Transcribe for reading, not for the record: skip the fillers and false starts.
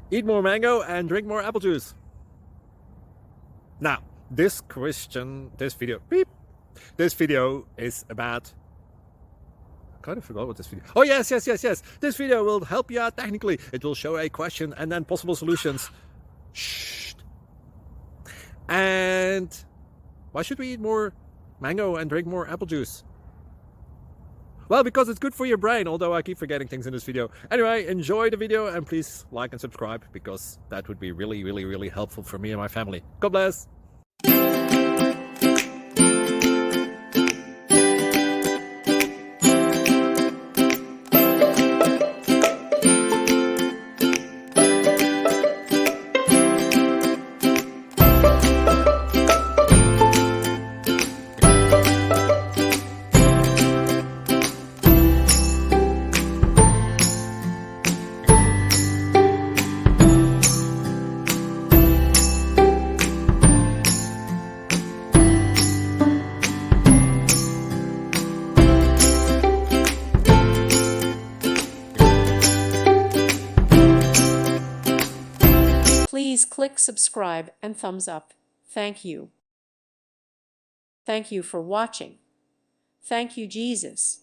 Eat more mango and drink more apple juice. Now, this video is about, I kind of forgot what this video. Oh, yes. This video will help you out technically. It will show a question and then possible solutions. Shh. And why should we eat more mango and drink more apple juice? Well, because it's good for your brain, although I keep forgetting things in this video. Anyway, enjoy the video and please like and subscribe, because that would be really helpful for me and my family. God bless. Please click subscribe and thumbs up. Thank you. Thank you for watching. Thank you, Jesus.